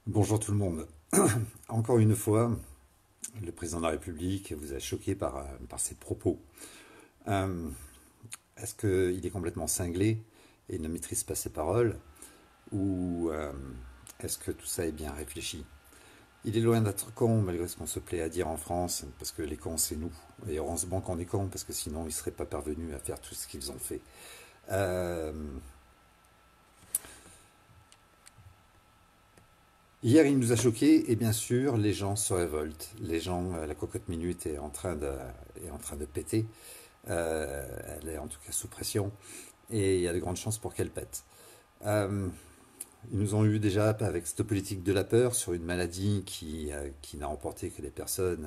Bonjour tout le monde. Encore une fois, le président de la République vous a choqué par ses propos. Euh, Est-ce qu'il est complètement cinglé et ne maîtrise pas ses paroles ou est-ce que tout ça est bien réfléchi? Il est loin d'être con malgré ce qu'on se plaît à dire en France, parce que les cons c'est nous. Et heureusement qu'on est cons, parce que sinon ils ne seraient pas parvenus à faire tout ce qu'ils ont fait. Euh, Hier, il nous a choqués et bien sûr, les gens se révoltent. Les gens, la cocotte minute est en train de péter. Elle est en tout cas sous pression et il y a de grandes chances pour qu'elle pète. Euh, Ils nous ont eu déjà avec cette politique de la peur sur une maladie qui n'a emporté que les personnes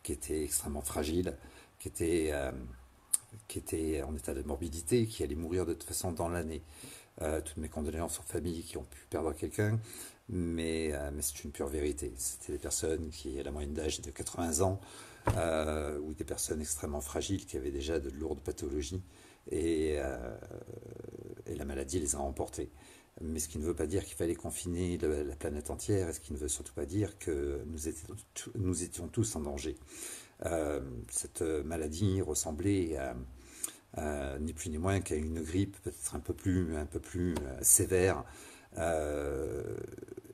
qui étaient extrêmement fragiles, qui étaient, euh, qui étaient en état de morbidité, qui allaient mourir de toute façon dans l'année. Toutes mes condoléances aux familles qui ont pu perdre quelqu'un, mais c'est une pure vérité. C'était des personnes qui, à la moyenne d'âge de 80 ans, ou des personnes extrêmement fragiles qui avaient déjà de lourdes pathologies, et, euh, et la maladie les a emportés. Mais ce qui ne veut pas dire qu'il fallait confiner la planète entière, et ce qui ne veut surtout pas dire que nous étions tous en danger. Cette maladie ressemblait ni plus ni moins qu'à une grippe peut-être un peu plus sévère. Euh,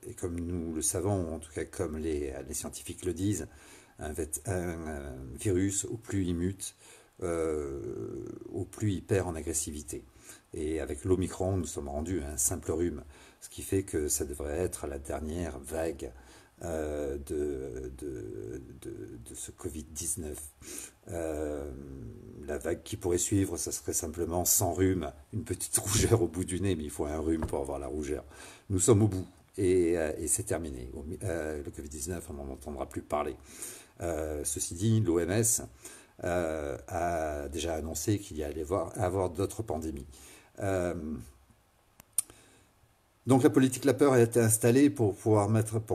et comme nous le savons, en tout cas comme les scientifiques le disent, un virus, au plus il mute, au plus il perd en agressivité. Et avec l'Omicron, nous sommes rendus à un simple rhume, ce qui fait que ça devrait être la dernière vague de ce Covid-19. Euh, la vague qui pourrait suivre, ça serait simplement sans rhume, une petite rougeur au bout du nez, mais il faut un rhume pour avoir la rougeur. Nous sommes au bout et c'est terminé. Le Covid-19, on n'en entendra plus parler. Ceci dit, l'OMS a déjà annoncé qu'il y allait avoir d'autres pandémies. Euh, donc la politique de la peur a été installée pour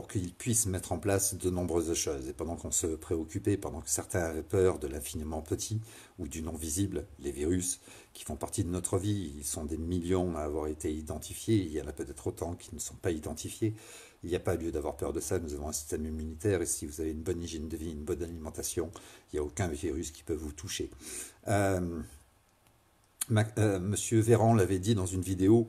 qu'ils puissent mettre en place de nombreuses choses. Et pendant qu'on se préoccupait, pendant que certains avaient peur de l'infiniment petit ou du non visible, les virus qui font partie de notre vie, ils sont des millions à avoir été identifiés. Il y en a peut-être autant qui ne sont pas identifiés. Il n'y a pas lieu d'avoir peur de ça. Nous avons un système immunitaire et si vous avez une bonne hygiène de vie, une bonne alimentation, il n'y a aucun virus qui peut vous toucher. Euh, Monsieur Véran l'avait dit dans une vidéo.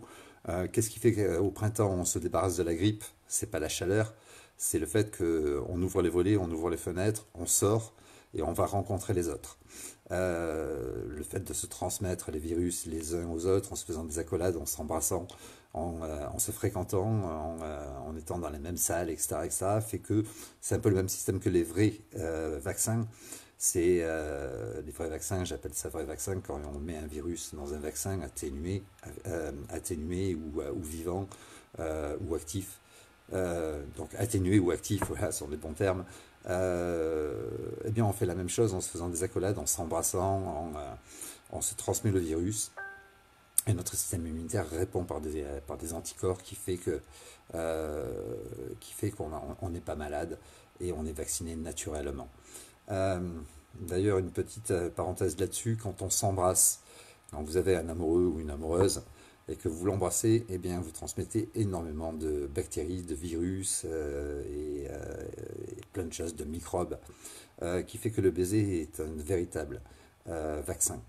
Qu'est-ce qui fait qu'au printemps on se débarrasse de la grippe? C'est pas la chaleur, c'est le fait qu'on ouvre les volets, on ouvre les fenêtres, on sort et on va rencontrer les autres. Le fait de se transmettre les virus les uns aux autres en se faisant des accolades, en s'embrassant, en se fréquentant, en étant dans les mêmes salles, etc., etc., fait que c'est un peu le même système que les vrais vaccins. C'est les vrais vaccins, j'appelle ça vrai vaccin quand on met un virus dans un vaccin atténué ou vivant ou actif. Donc atténué ou actif, voilà, sont des bons termes. Eh bien, on fait la même chose en se faisant des accolades, en s'embrassant, on se transmet le virus. Et notre système immunitaire répond par des anticorps qui fait qu'on n'est pas malade et on est vacciné naturellement. Euh, D'ailleurs, une petite parenthèse là-dessus, quand on s'embrasse, quand vous avez un amoureux ou une amoureuse et que vous l'embrassez, eh bien, vous transmettez énormément de bactéries, de virus et plein de choses, de microbes, qui fait que le baiser est un véritable vaccin.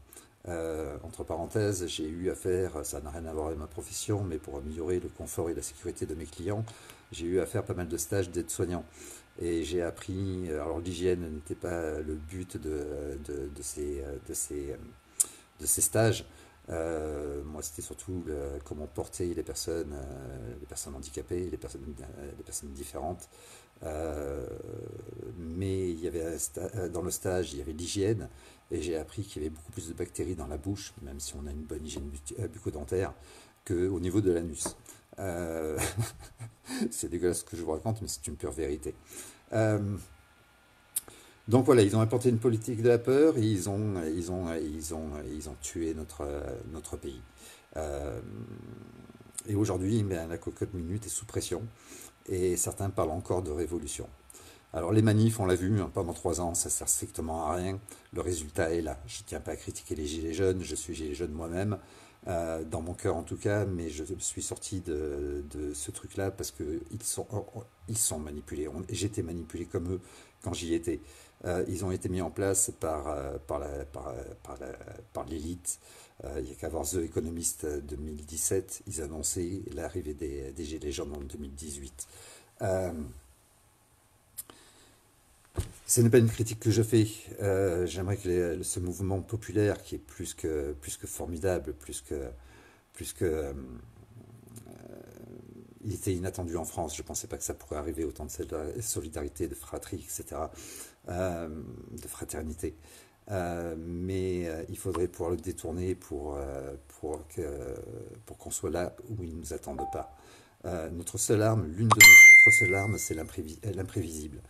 Entre parenthèses, j'ai eu affaire, ça n'a rien à voir avec ma profession, mais pour améliorer le confort et la sécurité de mes clients, j'ai eu à faire pas mal de stages d'aide-soignant. Et j'ai appris, alors l'hygiène n'était pas le but de ces stages. Moi, c'était surtout comment porter les personnes handicapées, les personnes différentes. Euh, mais il y avait dans le stage, il y avait l'hygiène, et j'ai appris qu'il y avait beaucoup plus de bactéries dans la bouche, même si on a une bonne hygiène bucco-dentaire, qu'au niveau de l'anus. Euh, c'est dégueulasse ce que je vous raconte, mais c'est une pure vérité. Euh, donc voilà, ils ont implanté une politique de la peur et ils ont tué notre pays. Euh, et aujourd'hui, ben, la cocotte minute est sous pression et certains parlent encore de révolution. Alors les manifs, on l'a vu hein, pendant 3 ans, ça sert strictement à rien. Le résultat est là. Je ne tiens pas à critiquer les gilets jaunes, je suis gilet jaune moi-même. dans mon cœur en tout cas, mais je suis sorti de ce truc-là parce que ils sont manipulés. J'étais manipulé comme eux quand j'y étais. Ils ont été mis en place par l'élite. Il n'y a qu'à voir The Economist 2017, ils annonçaient l'arrivée des Gilets jaunes en 2018. Euh, Ce n'est pas une critique que je fais. J'aimerais que ce mouvement populaire, qui est plus que formidable, plus que, il était inattendu en France. Je ne pensais pas que ça pourrait arriver, autant de solidarité, de fratrie, etc., de fraternité. Mais il faudrait pouvoir le détourner pour qu'on soit là où ils ne nous attendent pas. Notre seule arme, l'une de notre seule arme, c'est l'imprévisible.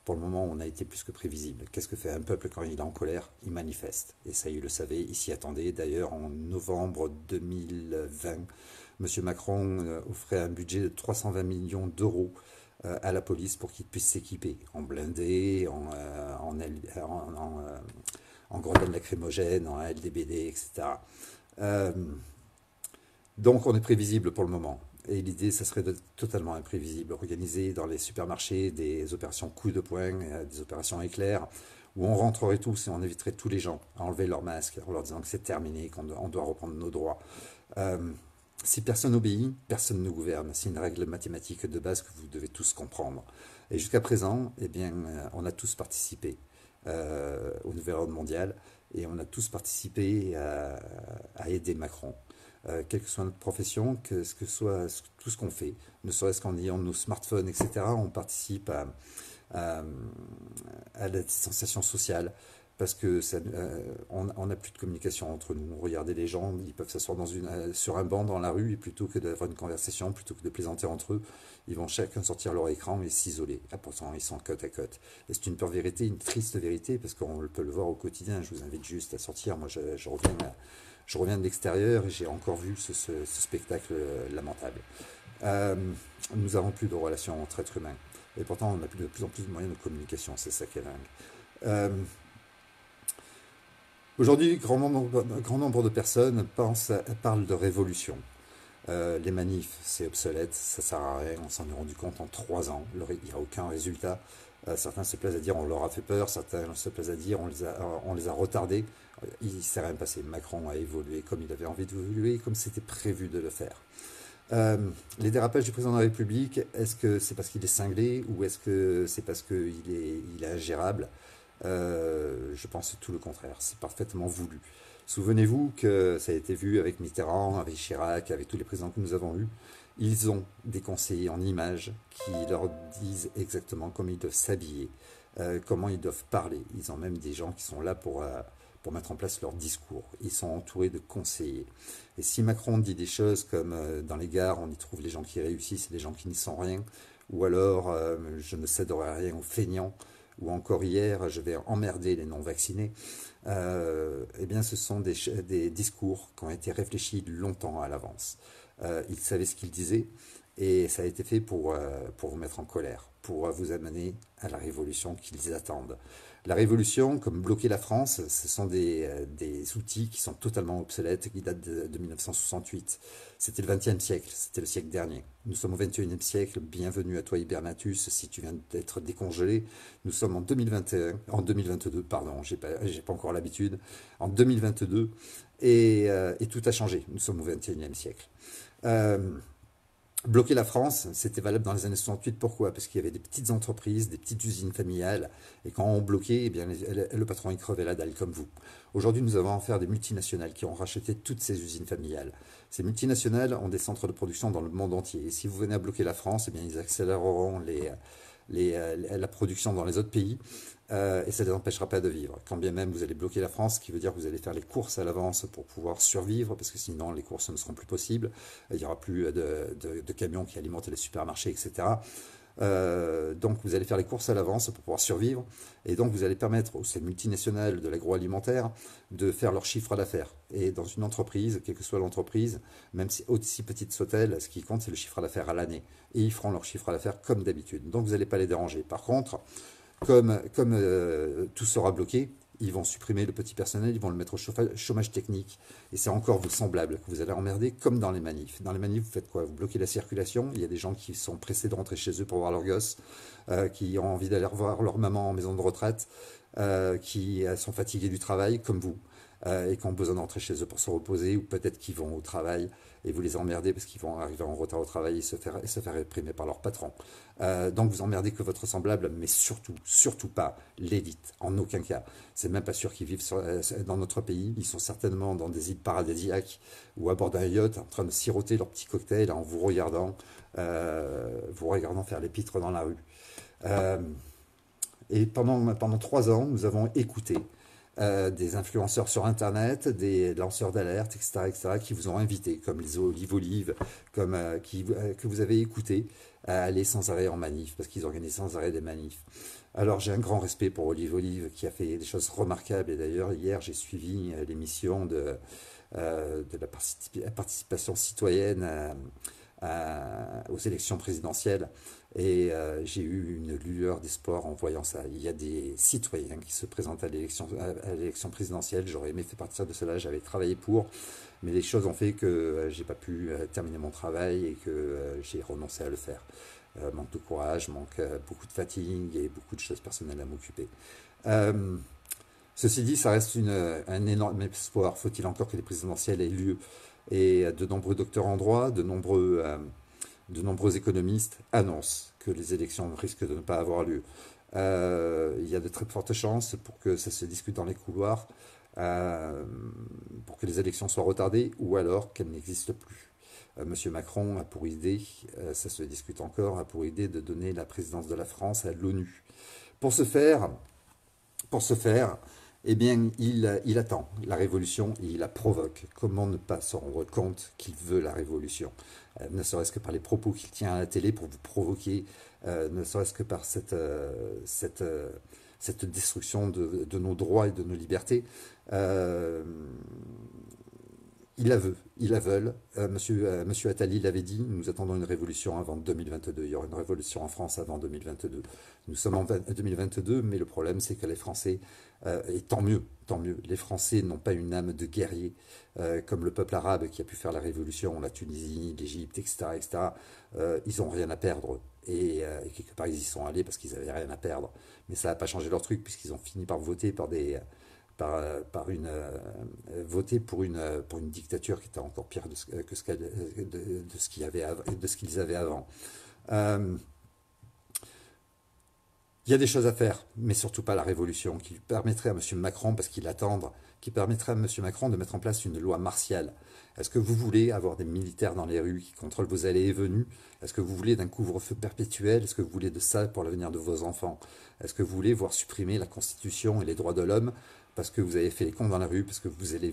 Pour le moment, on a été plus que prévisible. Qu'est-ce que fait un peuple quand il est en colère? Il manifeste. Et ça, il le savait, il s'y attendait. D'ailleurs, en novembre 2020, M. Macron offrait un budget de 320 millions d'euros à la police pour qu'ils puissent s'équiper en blindés, en grenades lacrymogènes, en LDBD, etc. Euh, donc on est prévisible pour le moment. Et l'idée, ça serait d'être totalement imprévisible, organiser dans les supermarchés des opérations coup de poing, des opérations éclairs, où on rentrerait tous et on éviterait tous les gens à enlever leur masque en leur disant que c'est terminé, qu'on doit reprendre nos droits. Euh, si personne obéit, personne ne gouverne. C'est une règle mathématique de base que vous devez tous comprendre. Et jusqu'à présent, eh bien, on a tous participé au nouvel ordre mondial et on a tous participé à aider Macron. Quelle que soit notre profession, que ce que soit tout ce qu'on fait, ne serait-ce qu'en ayant nos smartphones, etc., on participe à, à la distanciation sociale parce que on n'a plus de communication entre nous. Regardez les gens, ils peuvent s'asseoir sur un banc dans la rue et plutôt que d'avoir une conversation, plutôt que de plaisanter entre eux, ils vont chacun sortir leur écran et s'isoler. Ah, pourtant, ils sont côte à côte. Et c'est une pure vérité, une triste vérité, parce qu'on peut le voir au quotidien. Je vous invite juste à sortir. Moi, je reviens de l'extérieur et j'ai encore vu ce spectacle lamentable. Euh, nous avons plus de relations entre êtres humains. Et pourtant, on a de plus en plus de moyens de communication. C'est ça qui est dingue. Euh, Aujourd'hui, grand nombre de personnes parlent de révolution. Les manifs, c'est obsolète, ça sert à rien, on s'en est rendu compte en 3 ans, il n'y a aucun résultat. Certains se plaisent à dire on leur a fait peur, certains se plaisent à dire on les a retardés. Il ne s'est rien passé. Macron a évolué comme il avait envie d'évoluer, comme c'était prévu de le faire. Euh, les dérapages du président de la République, est-ce que c'est parce qu'il est cinglé ou est-ce que c'est parce qu'il est ingérable? Je pense tout le contraire. C'est parfaitement voulu. Souvenez-vous que ça a été vu avec Mitterrand, avec Chirac, avec tous les présidents que nous avons eus. Ils ont des conseillers en images qui leur disent exactement comment ils doivent s'habiller, comment ils doivent parler. Ils ont même des gens qui sont là pour mettre en place leur discours. Ils sont entourés de conseillers. Et si Macron dit des choses comme dans les gares, on y trouve les gens qui réussissent et les gens qui n'y sont rien, ou alors je ne céderai rien aux feignants, ou encore hier, je vais emmerder les non-vaccinés, eh bien ce sont des discours qui ont été réfléchis longtemps à l'avance. Ils savaient ce qu'ils disaient et ça a été fait pour vous mettre en colère, pour vous amener à la révolution qu'ils attendent. La révolution, comme bloquer la France, ce sont des outils qui sont totalement obsolètes, qui datent de 1968. C'était le XXe siècle, c'était le siècle dernier. Nous sommes au XXIe siècle, bienvenue à toi Hibernatus, si tu viens d'être décongelé. Nous sommes en 2021, en 2022, pardon, j'ai pas encore l'habitude, en 2022, et tout a changé. Nous sommes au XXIe siècle. Euh, Bloquer la France, c'était valable dans les années 68. Pourquoi? Parce qu'il y avait des petites entreprises, des petites usines familiales. Et quand on bloquait, eh bien, le patron, il crevait la dalle comme vous. Aujourd'hui, nous avons affaire à des multinationales qui ont racheté toutes ces usines familiales. Ces multinationales ont des centres de production dans le monde entier. Et si vous venez à bloquer la France, eh bien, ils accéléreront la production dans les autres pays et ça ne les empêchera pas de vivre. Quand bien même vous allez bloquer la France, ce qui veut dire que vous allez faire les courses à l'avance pour pouvoir survivre, parce que sinon les courses ne seront plus possibles, il n'y aura plus de camions qui alimentent les supermarchés, etc. Donc vous allez faire les courses à l'avance pour pouvoir survivre, et donc vous allez permettre aux ces multinationales de l'agroalimentaire de faire leur chiffre d'affaires. Et dans une entreprise, quelle que soit l'entreprise, même si aussi petite soit-elle, ce qui compte c'est le chiffre d'affaires à l'année. Et ils feront leur chiffre d'affaires comme d'habitude. Donc vous n'allez pas les déranger. Par contre, comme tout sera bloqué, ils vont supprimer le petit personnel, ils vont le mettre au chômage technique. Et c'est encore vos semblables que vous allez emmerder, comme dans les manifs. Dans les manifs, vous faites quoi? Vous bloquez la circulation. Il y a des gens qui sont pressés de rentrer chez eux pour voir leurs gosses, qui ont envie d'aller revoir leur maman en maison de retraite, qui sont fatigués du travail, comme vous, et qui ont besoin de rentrer chez eux pour se reposer, ou peut-être qu'ils vont au travail et vous les emmerdez parce qu'ils vont arriver en retard au travail et se faire réprimer par leur patron. Donc vous emmerdez que votre semblable, mais surtout, surtout pas l'élite, en aucun cas. C'est même pas sûr qu'ils vivent dans notre pays. Ils sont certainement dans des îles paradisiaques ou à bord d'un yacht en train de siroter leur petit cocktail en vous regardant faire les pitres dans la rue. Et pendant 3 ans, nous avons écouté des influenceurs sur Internet, des lanceurs d'alerte, etc., qui vous ont invité, comme les Olive, que vous avez écouté, à aller sans arrêt en manif, parce qu'ils organisent sans arrêt des manifs. Alors j'ai un grand respect pour Olive, qui a fait des choses remarquables, et d'ailleurs hier j'ai suivi l'émission de la participation citoyenne aux élections présidentielles. Et j'ai eu une lueur d'espoir en voyant ça. Il y a des citoyens qui se présentent à l'élection présidentielle. J'aurais aimé faire partie de cela, j'avais travaillé pour, mais les choses ont fait que j'ai pas pu terminer mon travail et que j'ai renoncé à le faire. Manque de courage, beaucoup de fatigue et beaucoup de choses personnelles à m'occuper. Euh, Ceci dit, ça reste un énorme espoir. Faut-il encore que les présidentielles aient lieu? Et de nombreux docteurs en droit, de nombreux économistes annoncent que les élections risquent de ne pas avoir lieu. Il y a de très fortes chances pour que ça se discute dans les couloirs, pour que les élections soient retardées ou alors qu'elles n'existent plus. Monsieur Macron a pour idée, ça se discute encore, a pour idée de donner la présidence de la France à l'ONU. Pour ce faire, pour ce faire, eh bien, il attend la révolution et il la provoque. Comment ne pas se rendre compte qu'il veut la révolution? Ne serait-ce que par les propos qu'il tient à la télé pour vous provoquer, ne serait-ce que par cette destruction de nos droits et de nos libertés. Euh, ils la veulent. Monsieur Attali l'avait dit, nous attendons une révolution avant 2022. Il y aura une révolution en France avant 2022. Nous sommes en 2022, mais le problème c'est que les Français, et tant mieux, les Français n'ont pas une âme de guerrier comme le peuple arabe qui a pu faire la révolution, la Tunisie, l'Égypte, etc., etc. Ils n'ont rien à perdre. Et quelque part, ils y sont allés parce qu'ils n'avaient rien à perdre. Mais ça n'a pas changé leur truc puisqu'ils ont fini par voter voter pour une dictature qui était encore pire de ce qu'ils avaient avant. Euh, il y a des choses à faire, mais surtout pas la révolution, qui permettrait à M. Macron, parce qu'il l'attend, qui permettrait à M. Macron de mettre en place une loi martiale. Est-ce que vous voulez avoir des militaires dans les rues qui contrôlent vos allées et venues? Est-ce que vous voulez d'un couvre-feu perpétuel? Est-ce que vous voulez de ça pour l'avenir de vos enfants? Est-ce que vous voulez voir supprimer la Constitution et les droits de l'homme parce que vous avez fait les cons dans la rue, parce que vous avez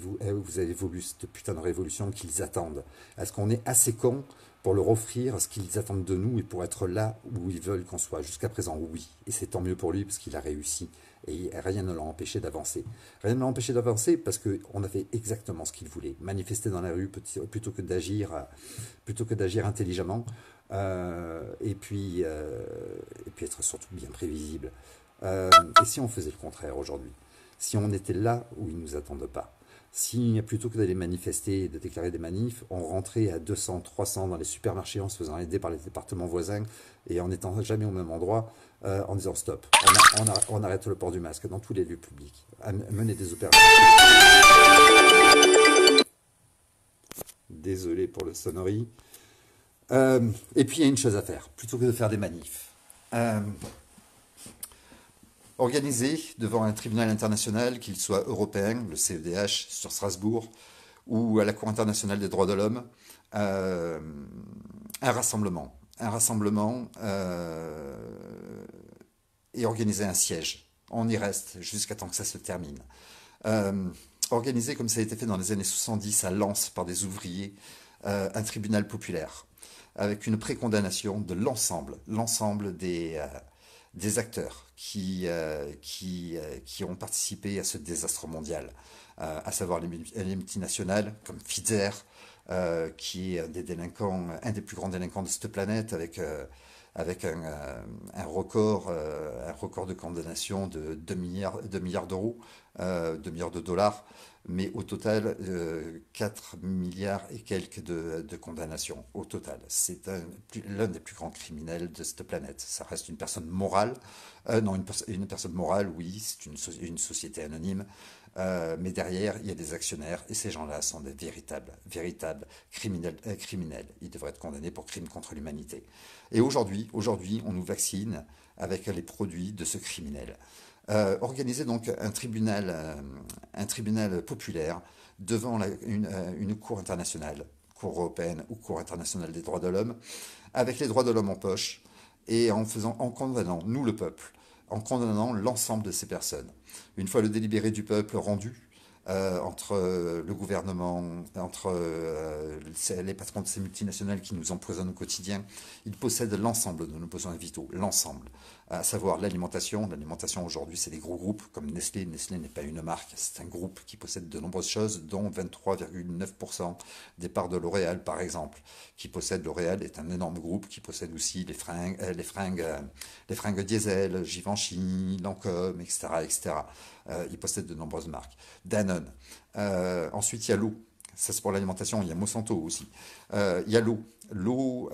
voulu cette putain de révolution qu'ils attendent? Est-ce qu'on est assez cons pour leur offrir ce qu'ils attendent de nous et pour être là où ils veulent qu'on soit? Jusqu'à présent, oui. Et c'est tant mieux pour lui parce qu'il a réussi. Et rien ne l'a empêché d'avancer. Rien ne l'a empêché d'avancer parce qu'on a fait exactement ce qu'il voulait. Manifester dans la rue plutôt que d'agir intelligemment. Et puis être surtout bien prévisible. Et si on faisait le contraire aujourd'hui? Si on était là où ils ne nous attendent pas? Si, plutôt que d'aller manifester et de déclarer des manifs, on rentrait à 200, 300 dans les supermarchés en se faisant aider par les départements voisins et en n'étant jamais au même endroit, en disant stop, on arrête le port du masque dans tous les lieux publics, mener des opérations. Désolé pour le sonnerie. Et puis il y a une chose à faire, plutôt que de faire des manifs. Organisé devant un tribunal international, qu'il soit européen, le CEDH sur Strasbourg, ou à la Cour internationale des droits de l'homme, un rassemblement. Et organiser un siège. On y reste jusqu'à temps que ça se termine. Organisé comme ça a été fait dans les années 70 à Lens par des ouvriers, un tribunal populaire, avec une précondamnation de l'ensemble des acteurs qui ont participé à ce désastre mondial, à savoir les multinationales comme Pfizer, qui est un des plus grands délinquants de cette planète, avec avec un record de condamnation de 2 milliards d'euros, 2 milliards de dollars, mais au total, 4 milliards et quelques de condamnations au total. C'est l'un des plus grands criminels de cette planète. Ça reste une personne morale, non, une personne morale, oui, c'est une société anonyme, mais derrière, il y a des actionnaires, et ces gens-là sont des véritables criminels. Ils devraient être condamnés pour crimes contre l'humanité. Et aujourd'hui, on nous vaccine avec les produits de ce criminel. Organiser donc un tribunal populaire devant une cour internationale, cour européenne ou cour internationale des droits de l'homme, avec les droits de l'homme en poche, et en condamnant, nous le peuple, en condamnant l'ensemble de ces personnes. Une fois le délibéré du peuple rendu, entre le gouvernement, entre les patrons de ces multinationales qui nous empoisonnent au quotidien, ils possèdent l'ensemble de nos besoins vitaux, l'ensemble, à savoir l'alimentation. L'alimentation aujourd'hui, c'est des gros groupes comme Nestlé. Nestlé n'est pas une marque, c'est un groupe qui possède de nombreuses choses, dont 23,9% des parts de L'Oréal, par exemple, qui possède L'Oréal est un énorme groupe qui possède aussi les fringues diesel, Givenchy, Lancôme, etc., etc. Il possède de nombreuses marques. Danone. Ensuite, il y a l'eau. Ça, c'est pour l'alimentation. Il y a Monsanto aussi. Il y a l'eau. L'eau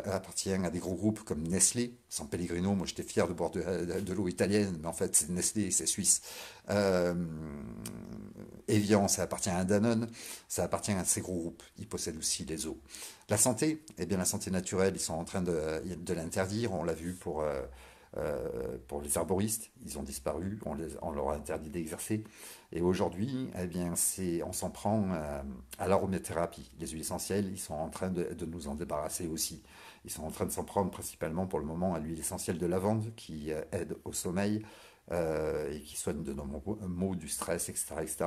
appartient à des gros groupes comme Nestlé, San Pellegrino. Moi, j'étais fier de boire de l'eau italienne, mais en fait, c'est Nestlé, c'est suisse. Euh, Evian, ça appartient à Danone, ça appartient à ces gros groupes. Ils possèdent aussi les eaux. La santé, eh bien, la santé naturelle, ils sont en train de l'interdire. On l'a vu pour les arboristes, ils ont disparu, on leur a interdit d'exercer. Et aujourd'hui, eh bien, on s'en prend à l'aromathérapie. Les huiles essentielles, ils sont en train de nous en débarrasser aussi. Ils sont en train de s'en prendre principalement pour le moment à l'huile essentielle de lavande qui aide au sommeil et qui soigne de nombreux maux du stress, etc., etc.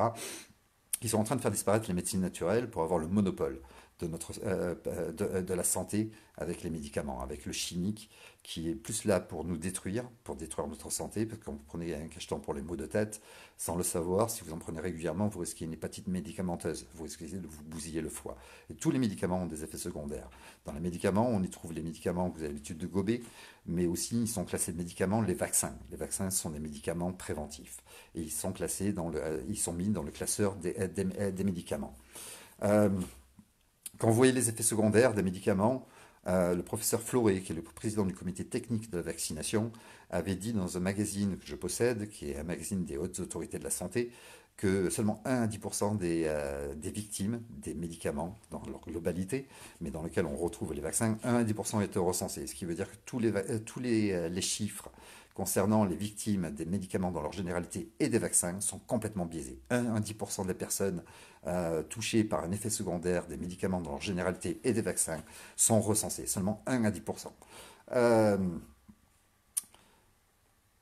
Ils sont en train de faire disparaître les médecines naturelles pour avoir le monopole de la santé avec les médicaments, avec le chimique qui est plus là pour détruire notre santé, parce que quand vous prenez un cacheton pour les maux de tête, sans le savoir, si vous en prenez régulièrement, vous risquez une hépatite médicamenteuse, vous risquez de vous bousiller le foie. Et tous les médicaments ont des effets secondaires. Dans les médicaments, on y trouve les médicaments que vous avez l'habitude de gober, mais aussi ils sont classés de médicaments, les vaccins. Les vaccins sont des médicaments préventifs. Et ils sont mis dans le classeur des médicaments. Euh, Quand vous voyez les effets secondaires des médicaments, le professeur Floré, qui est le président du comité technique de la vaccination, avait dit dans un magazine que je possède, qui est un magazine des hautes autorités de la santé, que seulement 1 à 10% des victimes des médicaments, dans leur globalité, mais dans lesquels on retrouve les vaccins, 1 à 10% étaient recensés. Ce qui veut dire que les chiffres concernant les victimes des médicaments dans leur généralité et des vaccins sont complètement biaisés. 1 à 10% des personnes touchées par un effet secondaire des médicaments dans leur généralité et des vaccins sont recensées. Seulement 1 à 10%. Euh,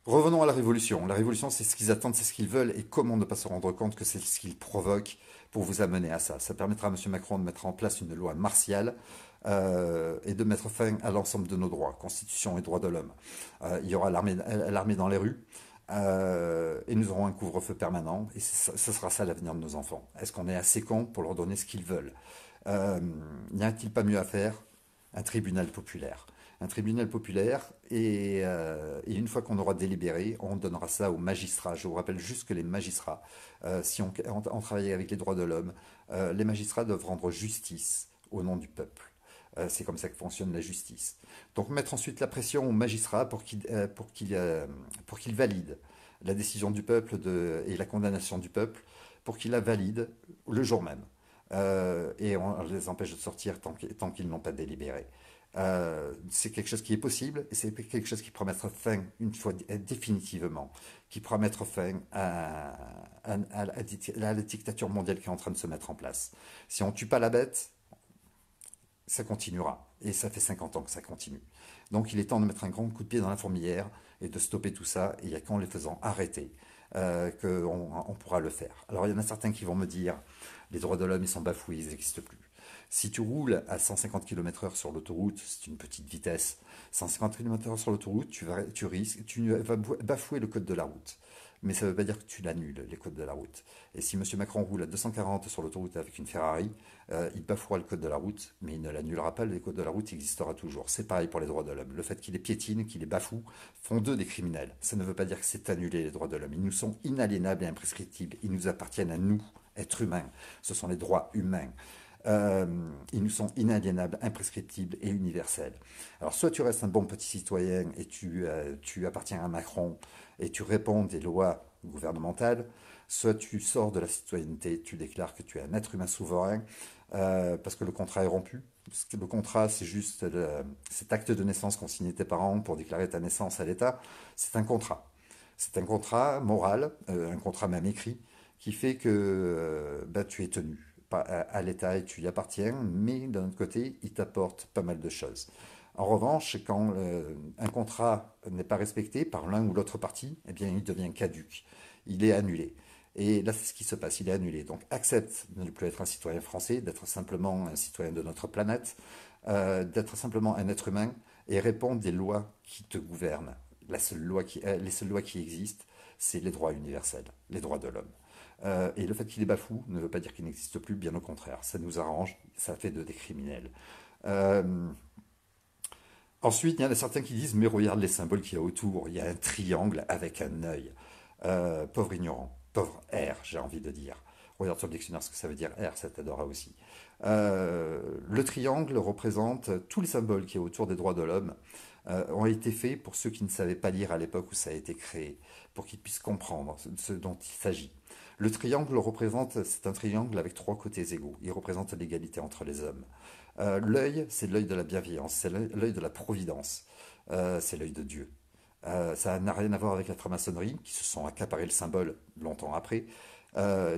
Revenons à la révolution. La révolution, c'est ce qu'ils attendent, c'est ce qu'ils veulent, et comment ne pas se rendre compte que c'est ce qu'ils provoquent pour vous amener à ça. Ça permettra à M. Macron de mettre en place une loi martiale et de mettre fin à l'ensemble de nos droits, constitution et droits de l'homme. Il y aura l'armée dans les rues, et nous aurons un couvre-feu permanent, et ce sera ça l'avenir de nos enfants. Est-ce qu'on est assez con pour leur donner ce qu'ils veulent? Euh, N'y a-t-il pas mieux à faire? Un tribunal populaire. Un tribunal populaire, et une fois qu'on aura délibéré, on donnera ça aux magistrats. Je vous rappelle juste que les magistrats, si on travaille avec les droits de l'homme, les magistrats doivent rendre justice au nom du peuple. C'est comme ça que fonctionne la justice. Donc mettre ensuite la pression aux magistrats pour qu'ils valident la décision du peuple et la condamnation du peuple, pour qu'ils la valident le jour même. Et on les empêche de sortir tant qu'ils n'ont pas délibéré. C'est quelque chose qui est possible et c'est quelque chose qui pourra mettre fin une fois définitivement, qui pourra mettre fin à la dictature mondiale qui est en train de se mettre en place. Si on ne tue pas la bête, ça continuera. Et ça fait 50 ans que ça continue. Donc il est temps de mettre un grand coup de pied dans la fourmilière et de stopper tout ça. Et il n'y a qu'en les faisant arrêter qu'on pourra le faire. Alors il y en a certains qui vont me dire, les droits de l'homme, ils sont bafoués, ils n'existent plus. Si tu roules à 150 km/h sur l'autoroute, c'est une petite vitesse, 150 km/h sur l'autoroute, tu vas bafouer le code de la route. mais ça ne veut pas dire que tu l'annules, les codes de la route. Et si M. Macron roule à 240 sur l'autoroute avec une Ferrari, il bafouera le code de la route, mais il ne l'annulera pas, le code de la route existera toujours. C'est pareil pour les droits de l'homme. Le fait qu'il les piétine, qu'il les bafoue, font d'eux des criminels. Ça ne veut pas dire que c'est annulé les droits de l'homme. Ils nous sont inaliénables et imprescriptibles. Ils nous appartiennent à nous, êtres humains. Ce sont les droits humains. Euh, ils nous sont inaliénables, imprescriptibles et universels. Alors soit tu restes un bon petit citoyen et tu appartiens à Macron et tu réponds des lois gouvernementales, soit tu sors de la citoyenneté, tu déclares que tu es un être humain souverain parce que le contrat est rompu. Parce que le contrat, c'est juste cet acte de naissance qu'ont signé tes parents pour déclarer ta naissance à l'État. C'est un contrat. C'est un contrat moral, un contrat même écrit, qui fait que bah, tu es tenu à l'État et tu y appartiens, mais d'un autre côté, il t'apporte pas mal de choses. En revanche, quand un contrat n'est pas respecté par l'un ou l'autre partie, eh bien, il devient caduc. Il est annulé. Et là, c'est ce qui se passe, il est annulé. Donc, accepte de ne plus être un citoyen français, d'être simplement un citoyen de notre planète, d'être simplement un être humain et réponds des lois qui te gouvernent. Les seules lois qui existent, c'est les droits universels, les droits de l'homme. Et le fait qu'il est bafoue ne veut pas dire qu'il n'existe plus, bien au contraire. Ça nous arrange, ça fait de des criminels. Euh, Ensuite, il y en a certains qui disent, mais regarde les symboles qu'il y a autour. Il y a un triangle avec un œil. Pauvre ignorant, pauvre R, j'ai envie de dire. Regarde sur le dictionnaire ce que ça veut dire R, ça t'aidera aussi. Le triangle représente tous les symboles qui y a autour des droits de l'homme ont été faits pour ceux qui ne savaient pas lire à l'époque où ça a été créé, pour qu'ils puissent comprendre ce dont il s'agit. Le triangle représente, c'est un triangle avec trois côtés égaux. Il représente l'égalité entre les hommes. L'œil, c'est l'œil de la bienveillance, c'est l'œil de la providence, c'est l'œil de Dieu. Ça n'a rien à voir avec la franc-maçonnerie, qui se sont accaparés le symbole longtemps après,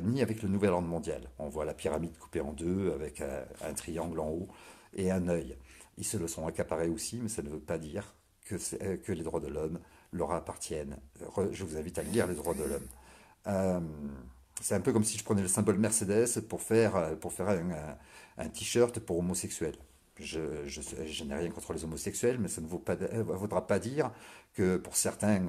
ni avec le nouvel ordre mondial. On voit la pyramide coupée en deux, avec un triangle en haut et un œil. Ils se le sont accaparés aussi, mais ça ne veut pas dire que les droits de l'homme leur appartiennent. Je vous invite à lire les droits de l'homme. Euh, c'est un peu comme si je prenais le symbole Mercedes pour faire un t-shirt pour homosexuels. Je n'ai rien contre les homosexuels, mais ça ne vaudra pas dire que pour certains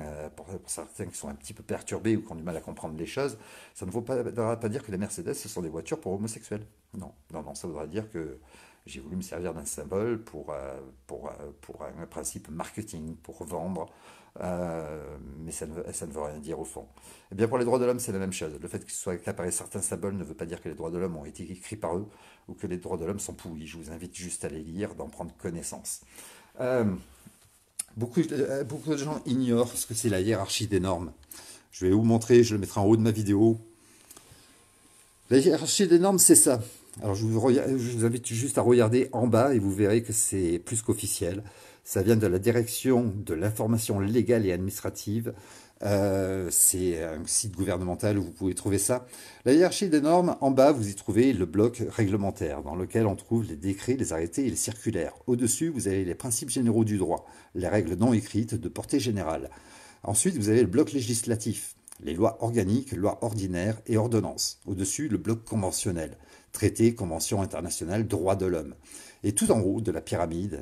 qui sont un petit peu perturbés ou qui ont du mal à comprendre les choses, ça ne voudra pas dire que les Mercedes, ce sont des voitures pour homosexuels. Non, non, non, ça voudra dire que j'ai voulu me servir d'un symbole pour un principe marketing, pour vendre, mais ça ne veut rien dire au fond. Eh bien, pour les droits de l'homme, c'est la même chose. Le fait qu'il soit accaparé certains symboles ne veut pas dire que les droits de l'homme ont été écrits par eux ou que les droits de l'homme sont pourris. Je vous invite juste à les lire, d'en prendre connaissance. Euh, beaucoup de gens ignorent ce que c'est la hiérarchie des normes. Je vais vous montrer, je le mettrai en haut de ma vidéo. La hiérarchie des normes, c'est ça. Alors, je vous invite juste à regarder en bas et vous verrez que c'est plus qu'officiel. Ça vient de la direction de l'information légale et administrative. C'est un site gouvernemental où vous pouvez trouver ça. La hiérarchie des normes, en bas, vous y trouvez le bloc réglementaire, dans lequel on trouve les décrets, les arrêtés et les circulaires. Au-dessus, vous avez les principes généraux du droit, les règles non écrites de portée générale. Ensuite, vous avez le bloc législatif, les lois organiques, lois ordinaires et ordonnances. Au-dessus, le bloc conventionnel, traités, conventions internationales, droits de l'homme. Et tout en haut de la pyramide,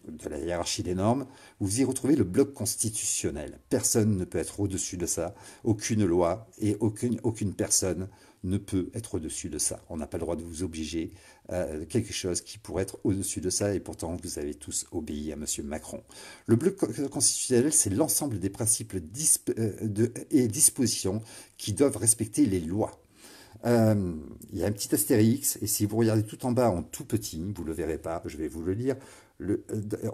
de la hiérarchie des normes, vous y retrouvez le bloc constitutionnel. Personne ne peut être au-dessus de ça, aucune loi et aucune personne ne peut être au-dessus de ça. On n'a pas le droit de vous obliger à quelque chose qui pourrait être au-dessus de ça, et pourtant vous avez tous obéi à M. Macron. Le bloc constitutionnel, c'est l'ensemble des principes et dispositions qui doivent respecter les lois. Il y a un petit astérix, et si vous regardez tout en bas en tout petit, vous ne le verrez pas, je vais vous le lire,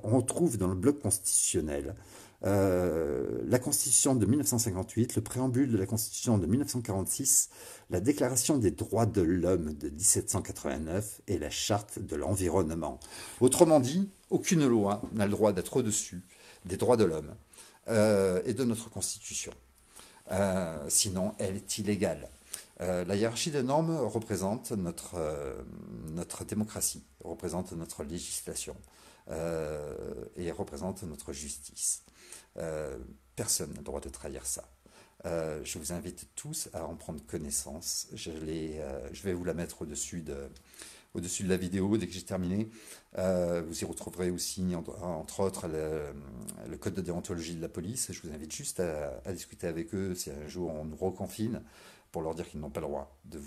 on trouve dans le bloc constitutionnel la Constitution de 1958, le préambule de la Constitution de 1946, la Déclaration des droits de l'homme de 1789 et la Charte de l'environnement. Autrement dit, aucune loi n'a le droit d'être au-dessus des droits de l'homme et de notre Constitution. Sinon, elle est illégale. La hiérarchie des normes représente notre démocratie, représente notre législation et représente notre justice. Personne n'a le droit de trahir ça. Je vous invite tous à en prendre connaissance. Je vais vous la mettre au-dessus de la vidéo dès que j'ai terminé. Vous y retrouverez aussi, entre autres, le code de déontologie de la police. Je vous invite juste à discuter avec eux si un jour on nous reconfine pour leur dire qu'ils n'ont pas le droit de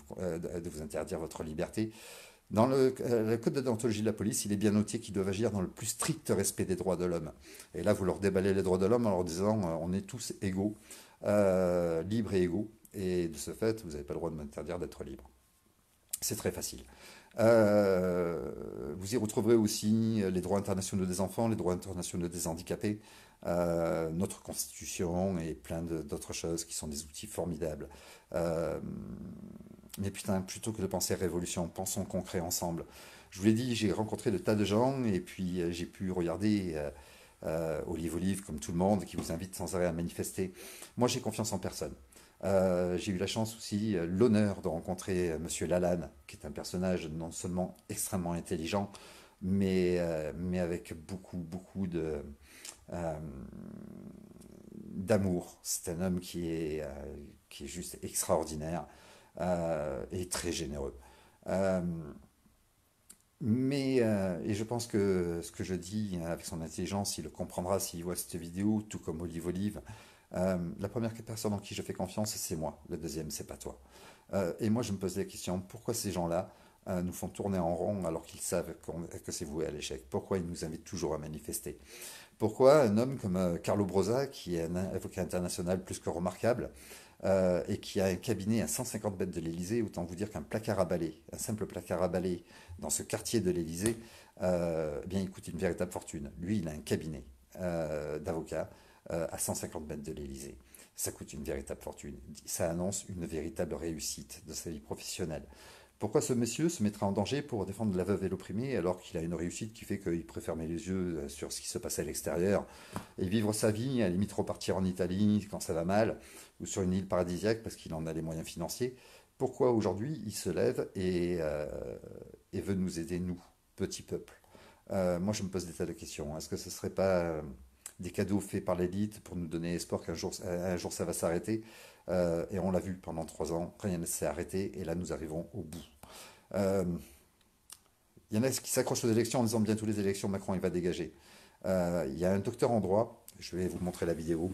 vous interdire votre liberté. Dans le code de déontologie de la police, il est bien noté qu'ils doivent agir dans le plus strict respect des droits de l'homme. Et là, vous leur déballez les droits de l'homme en leur disant on est tous égaux, libres et égaux. Et de ce fait, vous n'avez pas le droit de m'interdire d'être libre. C'est très facile. Vous y retrouverez aussi les droits internationaux des enfants, les droits internationaux des handicapés, notre constitution et plein d'autres choses qui sont des outils formidables. Euh, mais putain, plutôt que de penser révolution, pensons concret ensemble. Je vous l'ai dit, j'ai rencontré de tas de gens et puis j'ai pu regarder Olive Olive comme tout le monde qui vous invite sans arrêt à manifester. Moi, j'ai confiance en personne. J'ai eu la chance aussi, l'honneur de rencontrer Monsieur Lalanne, qui est un personnage non seulement extrêmement intelligent, mais avec beaucoup euh, d'amour. C'est un homme qui est juste extraordinaire et très généreux. Euh, et je pense que ce que je dis avec son intelligence, il le comprendra s'il voit cette vidéo, tout comme Olive Olive. La première personne en qui je fais confiance, c'est moi. La deuxième, c'est pas toi. Et moi, je me pose la question, pourquoi ces gens-là nous font tourner en rond alors qu'ils savent que c'est voué à l'échec? Pourquoi ils nous invitent toujours à manifester? Pourquoi un homme comme Carlo Brosa, qui est un avocat international plus que remarquable, et qui a un cabinet à 150 mètres de l'Élysée, autant vous dire qu'un placard à balai, un simple placard à balai dans ce quartier de l'Élysée, eh bien il coûte une véritable fortune. Lui, il a un cabinet d'avocat à 150 mètres de l'Élysée. Ça coûte une véritable fortune. Ça annonce une véritable réussite de sa vie professionnelle. Pourquoi ce monsieur se mettrait en danger pour défendre la veuve et l'opprimé alors qu'il a une réussite qui fait qu'il préfère fermer les yeux sur ce qui se passe à l'extérieur et vivre sa vie, à la limite repartir en Italie quand ça va mal, ou sur une île paradisiaque parce qu'il en a les moyens financiers? Pourquoi aujourd'hui il se lève et veut nous aider, nous, petit peuple? Moi je me pose des tas de questions. Est-ce que ce ne serait pas des cadeaux faits par l'élite pour nous donner espoir un jour ça va s'arrêter? Et on l'a vu pendant 3 ans, rien ne s'est arrêté, et là nous arrivons au bout. Euh, Il y en a qui s'accrochent aux élections en disant bien toutes les élections, Macron il va dégager. Il y a un docteur en droit, je vais vous montrer la vidéo.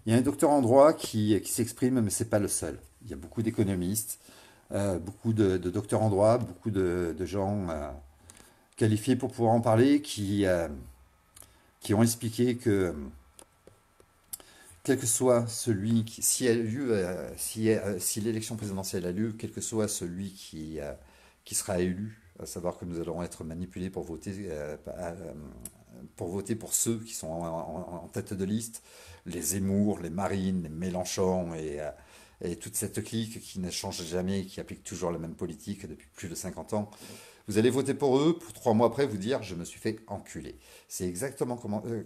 Il y a un docteur en droit qui s'exprime, mais c'est pas le seul. Il y a beaucoup d'économistes, beaucoup de docteurs en droit, beaucoup de gens qualifiés pour pouvoir en parler, qui ont expliqué que quel que soit celui qui, si, a lieu, si l'élection présidentielle a lieu, quel que soit celui qui sera élu, à savoir que nous allons être manipulés pour voter pour ceux qui sont en tête de liste, les Zemmour, les Marine, les Mélenchon et toute cette clique qui ne change jamais, qui applique toujours la même politique depuis plus de 50 ans. Vous allez voter pour eux, pour 3 mois après vous dire je me suis fait enculer. C'est exactement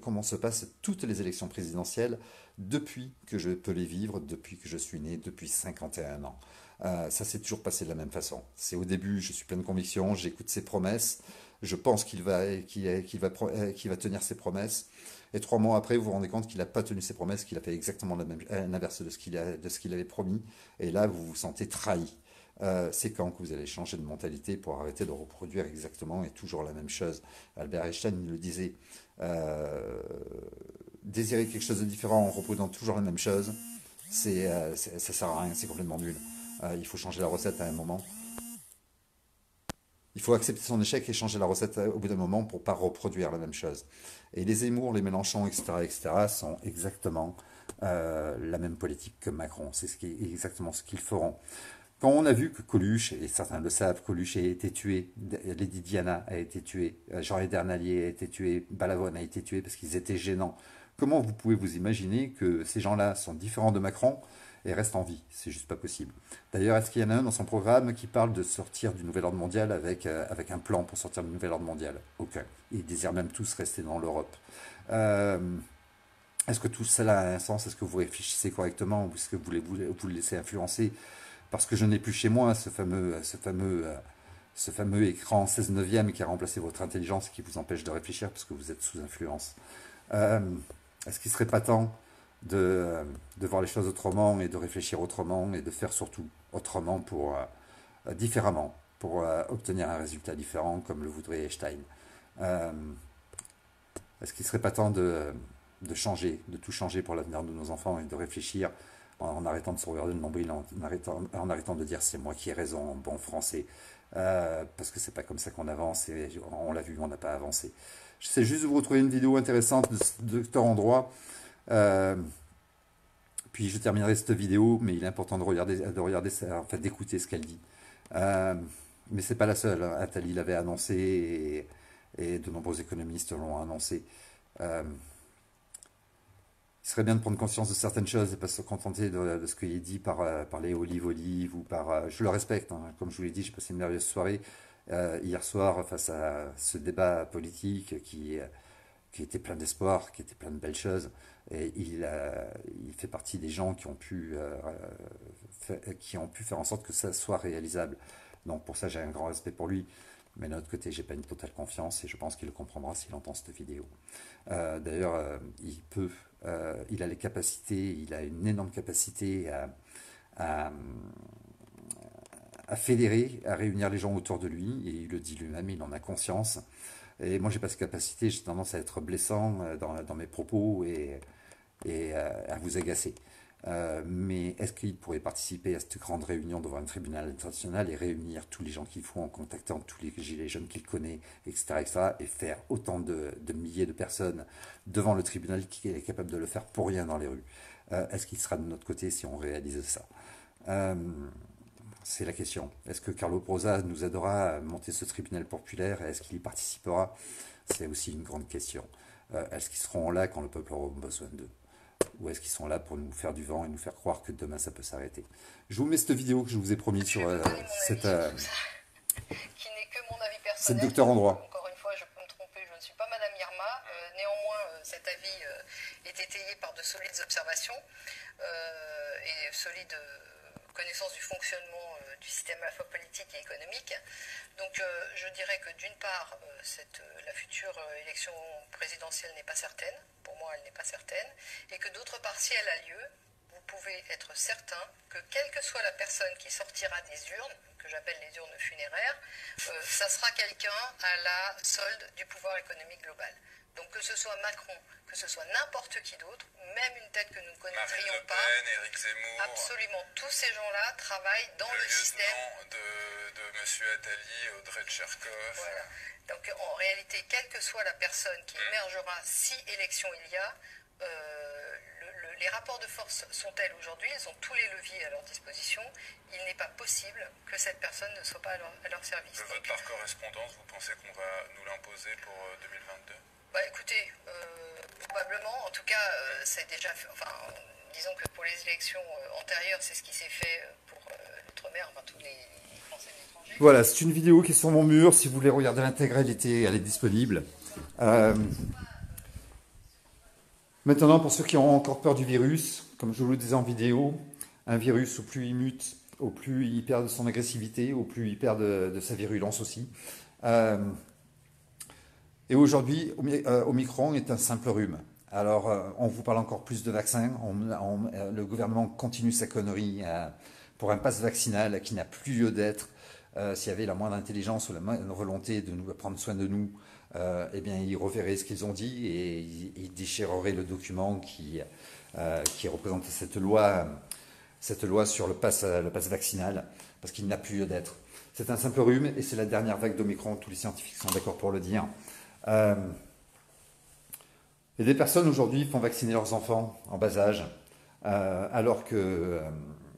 comment se passent toutes les élections présidentielles depuis que je peux les vivre, depuis que je suis né, depuis 51 ans. Ça s'est toujours passé de la même façon. C'est au début, je suis plein de conviction, j'écoute ses promesses, je pense qu'il va tenir ses promesses. Et 3 mois après, vous vous rendez compte qu'il n'a pas tenu ses promesses, qu'il a fait exactement l'inverse de ce qu'il avait promis. Et là, vous vous sentez trahi. C'est quand que vous allez changer de mentalité pour arrêter de reproduire exactement et toujours la même chose. Albert Einstein le disait, euh, désirer quelque chose de différent en reproduisant toujours la même chose, ça sert à rien, c'est complètement nul. Il faut changer la recette à un moment. Il faut accepter son échec et changer la recette au bout d'un moment pour ne pas reproduire la même chose. Et les Zemmour, les Mélenchon, etc., sont exactement la même politique que Macron. C'est exactement ce qu'ils feront. Quand on a vu que Coluche, et certains le savent, Coluche a été tué, Lady Diana a été tuée, Jean Edernalier a été tué, Balavoine a été tué parce qu'ils étaient gênants. Comment vous pouvez vous imaginer que ces gens-là sont différents de Macron et restent en vie? C'est juste pas possible. D'ailleurs, est-ce qu'il y en a un dans son programme qui parle de sortir du nouvel ordre mondial avec un plan pour sortir du nouvel ordre mondial? Aucun. Ils désirent même tous rester dans l'Europe. Euh, Est-ce que tout cela a un sens? Est-ce que vous réfléchissez correctement ou est-ce que vous laissez influencer parce que je n'ai plus chez moi ce fameux écran 16 neuvième qui a remplacé votre intelligence et qui vous empêche de réfléchir parce que vous êtes sous influence. Euh, Est-ce qu'il ne serait pas temps de voir les choses autrement et de réfléchir autrement et de faire surtout autrement différemment pour obtenir un résultat différent comme le voudrait Einstein? Euh, Est-ce qu'il ne serait pas temps de changer, de tout changer pour l'avenir de nos enfants et de réfléchir en arrêtant de se regarder le nombril, en arrêtant de dire c'est moi qui ai raison en bon français, parce que c'est pas comme ça qu'on avance et on l'a vu, on n'a pas avancé. J'essaie juste de vous retrouver une vidéo intéressante de docteur en droit. Euh, Puis je terminerai cette vidéo, mais il est important de regarder ça, en fait, d'écouter ce qu'elle dit. Euh, mais c'est pas la seule, hein. Attali l'avait annoncé et de nombreux économistes l'ont annoncé. Euh, il serait bien de prendre conscience de certaines choses et pas se contenter de ce qui est dit par les olives ou par... je le respecte, hein. Comme je vous l'ai dit, j'ai passé une merveilleuse soirée hier soir face à ce débat politique qui était plein d'espoir, qui était plein de belles choses. Et il fait partie des gens qui ont pu faire en sorte que ça soit réalisable. Donc pour ça, j'ai un grand respect pour lui. Mais d'un autre côté, j'ai pas une totale confiance et je pense qu'il le comprendra s'il entend cette vidéo. D'ailleurs, il a les capacités, il a une énorme capacité à, à fédérer, à réunir les gens autour de lui, et il le dit lui-même, il en a conscience. Et moi, j'ai pas cette capacité, j'ai tendance à être blessant dans mes propos et à vous agacer. Mais est-ce qu'il pourrait participer à cette grande réunion devant un tribunal international et réunir tous les gens qu'il faut en contactant tous les gilets jaunes qu'il connaît, etc., etc., et faire autant de milliers de personnes devant le tribunal qui est capable de le faire pour rien dans les rues? Est-ce qu'il sera de notre côté si on réalise ça? Euh, c'est la question. Est-ce que Carlo Brosa nous aidera à monter ce tribunal populaire? Est-ce qu'il y participera? C'est aussi une grande question. Est-ce qu'ils seront là quand le peuple aura besoin d'eux? Ou est-ce qu'ils sont là pour nous faire du vent et nous faire croire que demain ça peut s'arrêter? Je vous mets cette vidéo que je vous ai promis sur Qui n'est que mon avis cette personnel. docteur en droit. Encore une fois, je peux me tromper, je ne suis pas Madame Irma. Néanmoins, cet avis est étayé par de solides observations et solides connaissances du fonctionnement du système à la fois politique et économique. Donc je dirais que d'une part, la future élection présidentielle n'est pas certaine. Pour moi, elle n'est pas certaine. Et que d'autre part, si elle a lieu, vous pouvez être certain que quelle que soit la personne qui sortira des urnes, que j'appelle les urnes funéraires, ça sera quelqu'un à la solde du pouvoir économique global. Donc que ce soit Macron, que ce soit n'importe qui d'autre, même une tête que nous ne connaîtrions pas, Éric Zemmour, absolument tous ces gens-là travaillent dans le système. de M. Attali, Audrey Tcherkov. Voilà. Donc en réalité, quelle que soit la personne qui émergera, si élection il y a, les rapports de force sont tels aujourd'hui, ils ont tous les leviers à leur disposition, il n'est pas possible que cette personne ne soit pas à leur service. Le vote par correspondance, vous pensez qu'on va nous l'imposer pour 2022? Bah écoutez, probablement, en tout cas, c'est déjà fait, enfin, disons que pour les élections antérieures, c'est ce qui s'est fait pour l'outre-mer, enfin tous les Français de l'étranger. Voilà, c'est une vidéo qui est sur mon mur. Si vous voulez regarder l'intégralité, elle est disponible. Maintenant, pour ceux qui ont encore peur du virus, comme je vous le disais en vidéo, un virus, au plus il mute, au plus il perd de son agressivité, au plus il perd de sa virulence aussi. Et aujourd'hui, Omicron est un simple rhume. Alors, on vous parle encore plus de vaccins. Le gouvernement continue sa connerie pour un pass vaccinal qui n'a plus lieu d'être. S'il y avait la moindre intelligence ou la moindre volonté de nous prendre soin de nous, eh bien, ils reverraient ce qu'ils ont dit et ils déchireraient le document qui représente cette loi sur le pass vaccinal, parce qu'il n'a plus lieu d'être. C'est un simple rhume et c'est la dernière vague d'Omicron. Tous les scientifiques sont d'accord pour le dire. Et des personnes aujourd'hui font vacciner leurs enfants en bas âge, alors que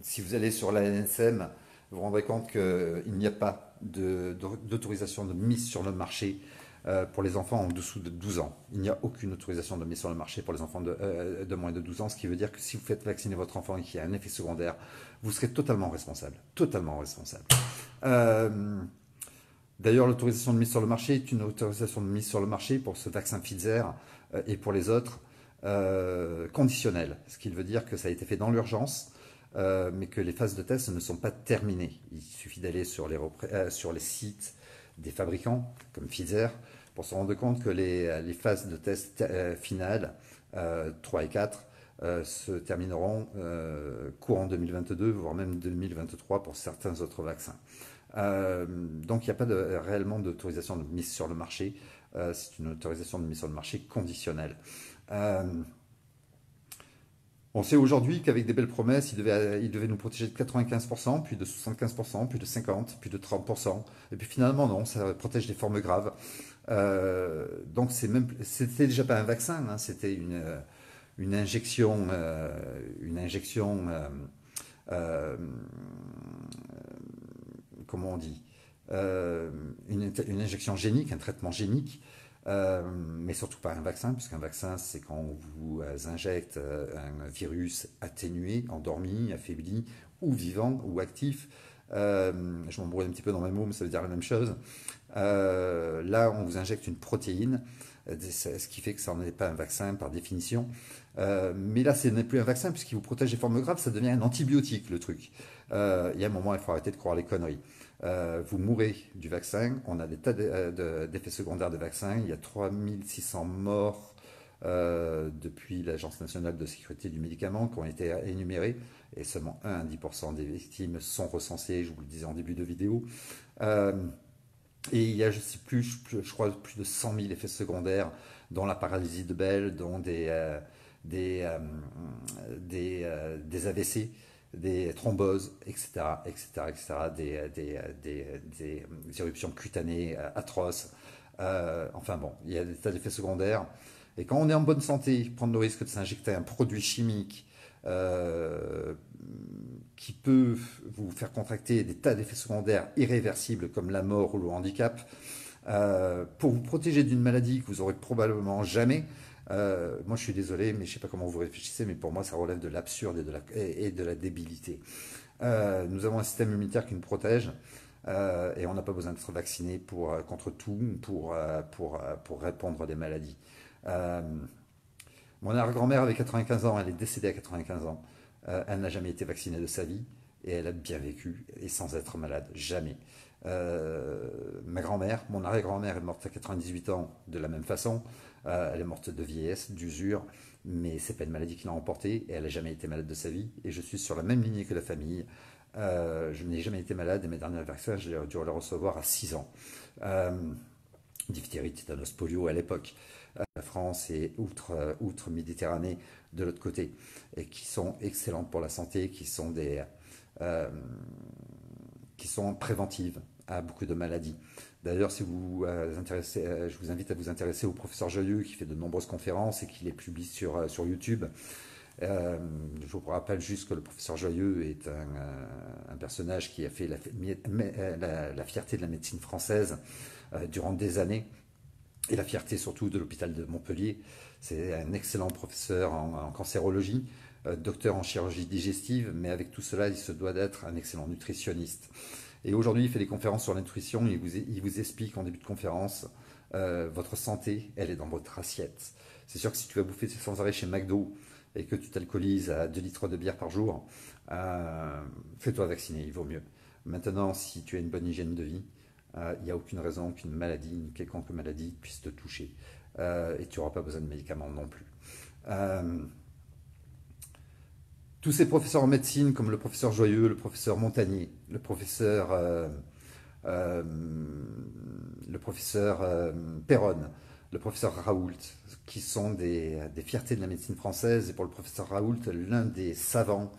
si vous allez sur l'ANSM, vous vous rendrez compte qu'il n'y a pas d'autorisation de mise sur le marché pour les enfants en dessous de 12 ans. Il n'y a aucune autorisation de mise sur le marché pour les enfants de moins de 12 ans, ce qui veut dire que si vous faites vacciner votre enfant et qu'il y a un effet secondaire, vous serez totalement responsable. Totalement responsable. D'ailleurs, l'autorisation de mise sur le marché est une autorisation de mise sur le marché pour ce vaccin Pfizer et pour les autres conditionnelle. Ce qui veut dire que ça a été fait dans l'urgence, mais que les phases de test ne sont pas terminées. Il suffit d'aller sur les sites des fabricants, comme Pfizer, pour se rendre compte que les phases de test finales, 3 et 4, se termineront courant 2022, voire même 2023 pour certains autres vaccins. Donc il n'y a pas réellement d'autorisation de mise sur le marché. C'est une autorisation de mise sur le marché conditionnelle. Euh, on sait aujourd'hui qu'avec des belles promesses, il devait nous protéger de 95%, puis de 75%, puis de 50%, puis de 30%. Et puis finalement, non, ça protège des formes graves. Donc c'était déjà pas un vaccin, hein, c'était une injection, euh, comment on dit, une injection génique, un traitement génique, mais surtout pas un vaccin, puisqu'un vaccin, c'est quand on vous injecte un virus atténué, endormi, affaibli, ou vivant, ou actif. Je m'embrouille un petit peu dans mes mots, mais ça veut dire la même chose. Là, on vous injecte une protéine, ce qui fait que ça n'est pas un vaccin par définition. Mais là, ce n'est plus un vaccin puisqu'il vous protège des formes graves, ça devient un antibiotique le truc. Il y a un moment, il faut arrêter de croire les conneries. Vous mourrez du vaccin, on a des tas d'effets secondaires de vaccins, il y a 3600 morts depuis l'Agence nationale de sécurité du médicament qui ont été énumérés, et seulement 1 à 10% des victimes sont recensées, je vous le disais en début de vidéo. Euh, et il y a, je sais plus, je crois, plus de 100 000 effets secondaires, dont la paralysie de Bell, dont des, euh, des AVC, des thromboses, etc., etc., etc., des éruptions cutanées atroces. Enfin bon, il y a des tas d'effets secondaires. Et quand on est en bonne santé, prendre le risque de s'injecter un produit chimique euh, qui peut vous faire contracter des tas d'effets secondaires irréversibles comme la mort ou le handicap, pour vous protéger d'une maladie que vous aurez probablement jamais. Moi, je suis désolé, mais je ne sais pas comment vous réfléchissez, mais pour moi, ça relève de l'absurde et de la débilité. Nous avons un système immunitaire qui nous protège. Et on n'a pas besoin d'être vacciné contre tout pour répondre à des maladies. Euh, Mon arrière-grand-mère avait 95 ans, elle est décédée à 95 ans. Elle n'a jamais été vaccinée de sa vie et elle a bien vécu et sans être malade, jamais. Ma grand-mère, mon arrière-grand-mère est morte à 98 ans de la même façon. Elle est morte de vieillesse, d'usure, mais c'est pas une maladie qui l'a emportée et elle n'a jamais été malade de sa vie. Et je suis sur la même lignée que la famille. Je n'ai jamais été malade et mes derniers vaccins, j'ai dû les recevoir à 6 ans. Euh, Diphtérie, tétanos, polio à l'époque. La France et outre-Méditerranée de l'autre côté, et qui sont excellentes pour la santé, euh, qui sont préventives à beaucoup de maladies. D'ailleurs, si vous intéressez, je vous invite à vous intéresser au professeur Joyeux qui fait de nombreuses conférences et qui les publie sur YouTube. Je vous rappelle juste que le professeur Joyeux est un personnage qui a fait la fierté de la médecine française durant des années et la fierté surtout de l'hôpital de Montpellier. C'est un excellent professeur en cancérologie, docteur en chirurgie digestive, mais avec tout cela, il se doit d'être un excellent nutritionniste. Et aujourd'hui, il fait des conférences sur la nutrition, il vous explique en début de conférence, votre santé, elle est dans votre assiette. C'est sûr que si tu vas bouffer sans arrêt chez McDo et que tu t'alcoolises à 2 litres de bière par jour, fais-toi vacciner, il vaut mieux. Maintenant, si tu as une bonne hygiène de vie, il n'y a aucune raison qu'une maladie, une quelconque maladie puisse te toucher. Et tu n'auras pas besoin de médicaments non plus. Euh, tous ces professeurs en médecine, comme le professeur Joyeux, le professeur Montagnier, euh, le professeur Perronne, le professeur Raoult, qui sont des fiertés de la médecine française, et pour le professeur Raoult, l'un des savants,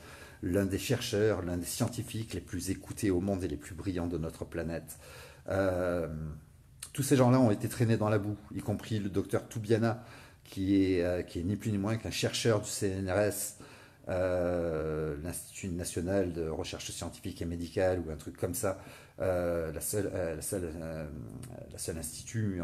l'un des chercheurs, l'un des scientifiques les plus écoutés au monde et les plus brillants de notre planète. Euh, Tous ces gens-là ont été traînés dans la boue, y compris le docteur Toubiana, qui est ni plus ni moins qu'un chercheur du CNRS, l'Institut national de recherche scientifique et médicale, ou un truc comme ça, la seule institut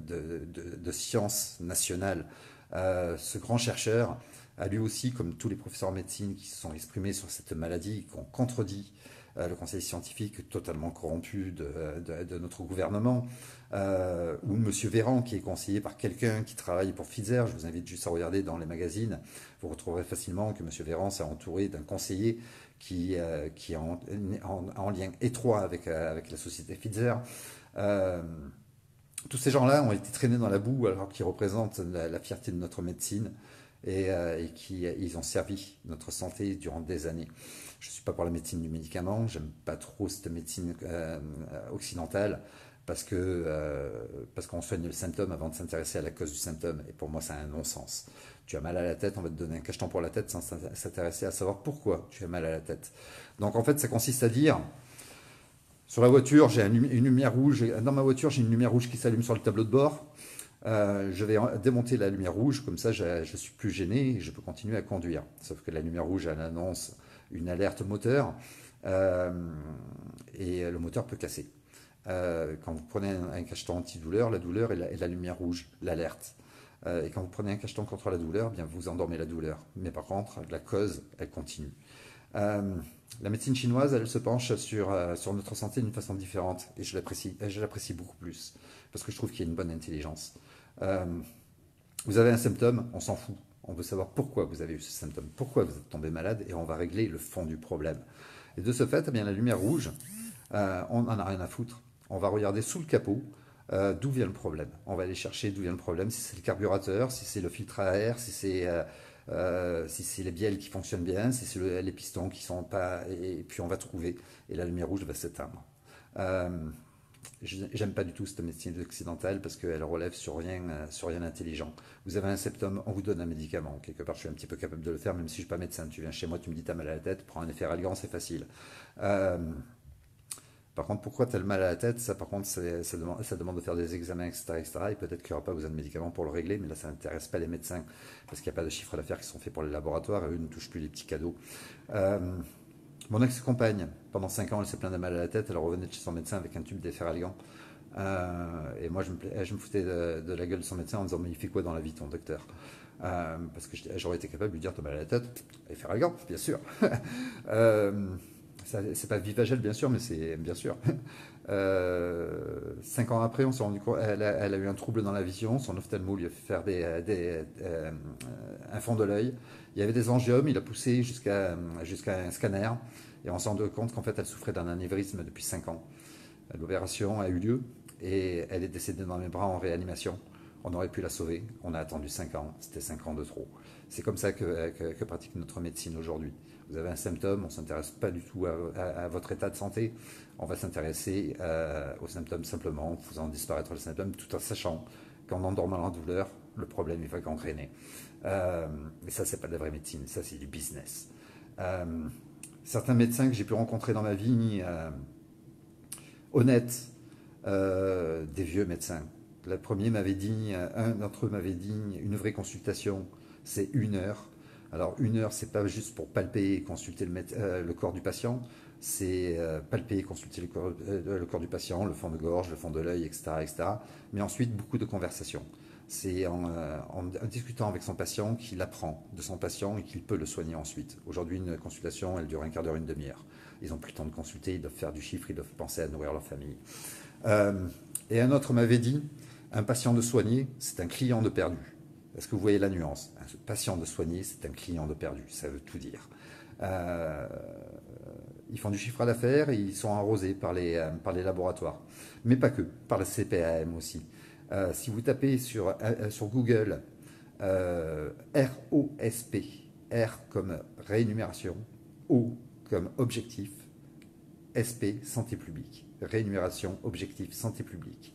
de sciences nationales. Ce grand chercheur a lui aussi, comme tous les professeurs en médecine qui se sont exprimés sur cette maladie, qui ont contredit le conseil scientifique totalement corrompu de notre gouvernement, ou M. Véran qui est conseillé par quelqu'un qui travaille pour Pfizer. Je vous invite juste à regarder dans les magazines, vous retrouverez facilement que M. Véran s'est entouré d'un conseiller qui est en lien étroit avec la société Pfizer. Euh, Tous ces gens-là ont été traînés dans la boue alors qu'ils représentent la fierté de notre médecine ils ont servi notre santé durant des années. Je ne suis pas pour la médecine du médicament, j'aime pas trop cette médecine occidentale parce qu'on soigne le symptôme avant de s'intéresser à la cause du symptôme. Et pour moi, c'est un non-sens. Tu as mal à la tête, on va te donner un cacheton pour la tête sans s'intéresser à savoir pourquoi tu as mal à la tête. Donc en fait, ça consiste à dire, sur la voiture, j'ai une lumière rouge. Dans ma voiture, j'ai une lumière rouge qui s'allume sur le tableau de bord. Je vais démonter la lumière rouge, comme ça je suis plus gêné et je peux continuer à conduire. Sauf que la lumière rouge, elle annonce une alerte moteur et le moteur peut casser. Quand vous prenez un cacheton antidouleur, la douleur est la lumière rouge, l'alerte. Et quand vous prenez un cacheton contre la douleur, bien vous endormez la douleur. Mais par contre, la cause, elle continue. La médecine chinoise, elle se penche sur notre santé d'une façon différente et je l'apprécie beaucoup plus parce que je trouve qu'il y a une bonne intelligence. Vous avez un symptôme, on s'en fout. On veut savoir pourquoi vous avez eu ce symptôme, pourquoi vous êtes tombé malade et on va régler le fond du problème. Et de ce fait, eh bien, la lumière rouge, on n'en a rien à foutre. On va regarder sous le capot d'où vient le problème. On va aller chercher d'où vient le problème, si c'est le carburateur, si c'est le filtre à air, si c'est les bielles qui fonctionnent bien, si c'est les pistons qui sont pas... Et puis on va trouver, et la lumière rouge va s'éteindre. J'aime pas du tout cette médecine occidentale parce qu'elle relève sur rien d'intelligent. Vous avez un symptôme, on vous donne un médicament. Quelque part, je suis un petit peu capable de le faire, même si je ne suis pas médecin. Tu viens chez moi, tu me dis t'as mal à la tête, prends un efferalgan, c'est facile. Par contre, pourquoi tu as le mal à la tête, ça par contre, ça demande de faire des examens, etc. etc. et peut-être qu'il n'y aura pas besoin de médicaments pour le régler, mais là, ça n'intéresse pas les médecins, parce qu'il n'y a pas de chiffres d'affaires qui sont faits pour les laboratoires, et eux ne touchent plus les petits cadeaux. Mon ex-compagne, pendant 5 ans, elle s'est plainte de mal à la tête, elle revenait de chez son médecin avec un tube d'efferalgan. Et moi, je me foutais de la gueule de son médecin en disant, mais il fait quoi dans la vie, ton docteur? Parce que j'aurais été capable de lui dire, t'as mal à la tête, efferalgan, bien sûr. C'est pas Vivagel, bien sûr, mais c'est bien sûr. 5 ans après, on s'est rendu compte, elle a eu un trouble dans la vision. Son ophtalmo lui a fait faire un fond de l'œil. Il y avait des angiomes, il a poussé jusqu'à un scanner. Et on s'est rendu compte qu'en fait, elle souffrait d'un anévrisme depuis 5 ans. L'opération a eu lieu et elle est décédée dans mes bras en réanimation. On aurait pu la sauver. On a attendu 5 ans. C'était 5 ans de trop. C'est comme ça que pratique notre médecine aujourd'hui. Vous avez un symptôme, on ne s'intéresse pas du tout à votre état de santé. On va s'intéresser aux symptômes simplement, en faisant disparaître le symptôme, tout en sachant qu'en endormant la douleur, le problème il va gangréner. Et ça, c'est pas de la vraie médecine, ça c'est du business. Certains médecins que j'ai pu rencontrer dans ma vie, honnêtes, des vieux médecins. Le premier m'avait dit, un d'entre eux m'avait dit, une vraie consultation, c'est 1 heure. Alors 1 heure, c'est pas juste pour palper et consulter le corps du patient, c'est palper et consulter le corps du patient, le fond de gorge, le fond de l'œil, etc., etc. Mais ensuite, beaucoup de conversations. C'est en discutant avec son patient qu'il apprend de son patient et qu'il peut le soigner ensuite. Aujourd'hui, une consultation, elle dure un quart d'heure, une demi-heure. Ils n'ont plus le temps de consulter, ils doivent faire du chiffre, ils doivent penser à nourrir leur famille. Et un autre m'avait dit, un patient de soigner, c'est un client de perdu. Est-ce que vous voyez la nuance? Un patient de soigner, c'est un client de perdu, ça veut tout dire. Ils font du chiffre d'affaires et ils sont arrosés par les laboratoires. Mais pas que, par le CPAM aussi. Si vous tapez sur Google ROSP, R comme réénumération, O comme objectif, SP, santé publique. Réénumération, objectif, santé publique.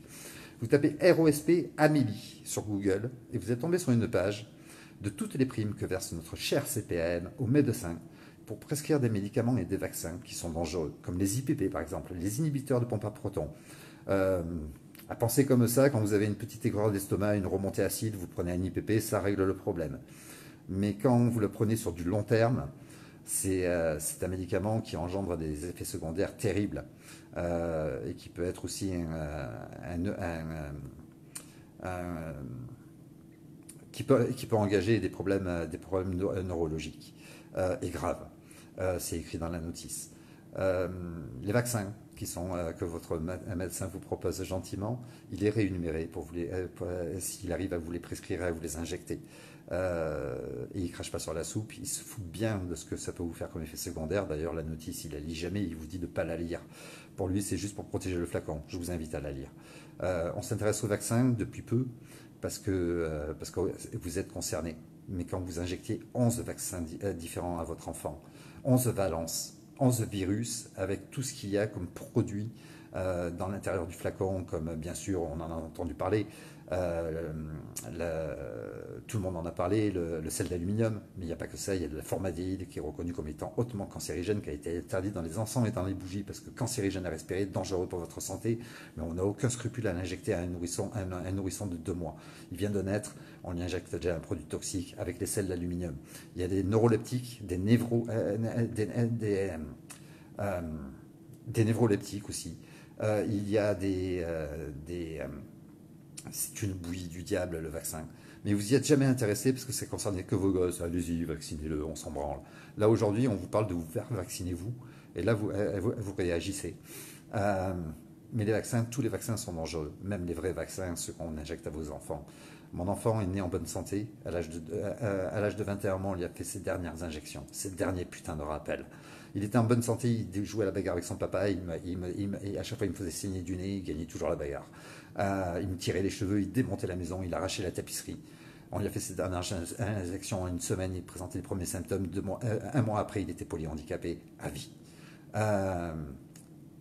Vous tapez ROSP Amélie sur Google et vous êtes tombé sur une page de toutes les primes que verse notre cher CPAM aux médecins pour prescrire des médicaments et des vaccins qui sont dangereux, comme les IPP par exemple, les inhibiteurs de pompe à protons. À penser comme ça, quand vous avez une petite aigreur d'estomac, une remontée acide, vous prenez un IPP, ça règle le problème. Mais quand vous le prenez sur du long terme, c'est un médicament qui engendre des effets secondaires terribles et qui peut être aussi qui peut engager des problèmes neurologiques et graves. C'est écrit dans la notice. Les vaccins que votre médecin vous propose gentiment, il est rémunéré s'il arrive à vous les prescrire, à vous les injecter. Et il ne crache pas sur la soupe, il se fout bien de ce que ça peut vous faire comme effet secondaire. D'ailleurs, la notice, il la lit jamais, il vous dit de ne pas la lire. Pour lui, c'est juste pour protéger le flacon. Je vous invite à la lire. On s'intéresse aux vaccins depuis peu parce que vous êtes concerné. Mais quand vous injectez 11 vaccins différents à votre enfant, 11 valences, 11 virus, avec tout ce qu'il y a comme produit dans l'intérieur du flacon, comme bien sûr on en a entendu parler. Euh, Tout le monde en a parlé, le sel d'aluminium, mais il n'y a pas que ça, il y a de la formaldéhyde qui est reconnue comme étant hautement cancérigène, qui a été interdite dans les encens et dans les bougies parce que cancérigène à respirer, dangereux pour votre santé, mais on n'a aucun scrupule à l'injecter à un nourrisson de 2 mois. Il vient de naître, on lui injecte déjà un produit toxique avec les sels d'aluminium. Il y a des neuroleptiques, euh, des névroleptiques aussi. Il y a c'est une bouillie du diable, le vaccin. Mais vous y êtes jamais intéressé parce que ça ne concerne que vos gosses. Allez-y, vaccinez-le, on s'en branle. Là, aujourd'hui, on vous parle de vous faire vacciner vous. Et là, vous réagissez. Euh, mais les vaccins, tous les vaccins sont dangereux. Même les vrais vaccins, ceux qu'on injecte à vos enfants. Mon enfant est né en bonne santé. À l'âge de 21 mois, il a fait ses dernières injections. Ses derniers putains de rappels. Il était en bonne santé, il jouait à la bagarre avec son papa, et à chaque fois il me faisait saigner du nez, il gagnait toujours la bagarre. Il me tirait les cheveux, il démontait la maison, il arrachait la tapisserie. On lui a fait ses dernières injections en une semaine, il présentait les premiers symptômes. Un mois après, il était polyhandicapé à vie. Euh,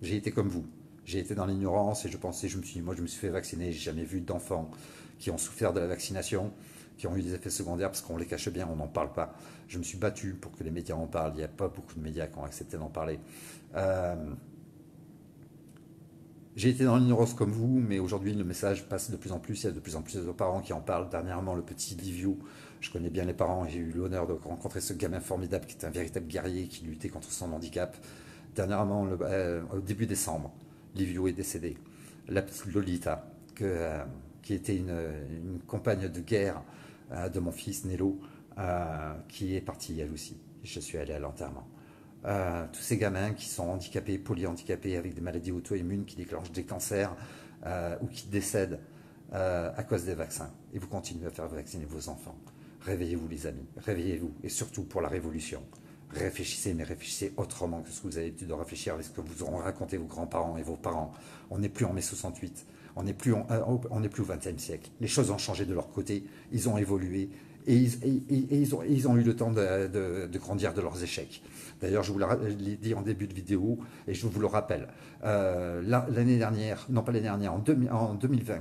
j'ai été comme vous. J'ai été dans l'ignorance et moi je me suis fait vacciner, j'ai jamais vu d'enfants qui ont souffert de la vaccination, qui ont eu des effets secondaires parce qu'on les cache bien, on n'en parle pas. Je me suis battu pour que les médias en parlent, il n'y a pas beaucoup de médias qui ont accepté d'en parler. Euh, j'ai été dans l'ignorance comme vous, mais aujourd'hui le message passe de plus en plus, il y a de plus en plus de parents qui en parlent. Dernièrement, le petit Livio, je connais bien les parents, j'ai eu l'honneur de rencontrer ce gamin formidable qui est un véritable guerrier qui luttait contre son handicap. Dernièrement, au début décembre, Livio est décédé. La petite Lolita, qui était une compagne de guerre de mon fils Nello, qui est partie elle aussi. Je suis allé à l'enterrement. Tous ces gamins qui sont handicapés, polyhandicapés, avec des maladies auto-immunes qui déclenchent des cancers ou qui décèdent à cause des vaccins. Et vous continuez à faire vacciner vos enfants. Réveillez-vous les amis, réveillez-vous. Et surtout pour la révolution. Réfléchissez, mais réfléchissez autrement que ce que vous avez l'habitude de réfléchir avec ce que vous auront raconté vos grands-parents et vos parents. On n'est plus en mai 68, on n'est plus au XXe siècle. Les choses ont changé de leur côté, ils ont évolué et ils ont eu le temps de grandir de leurs échecs. D'ailleurs, je vous l'ai dit en début de vidéo et je vous le rappelle. L'année dernière, non pas l'année dernière, en 2020,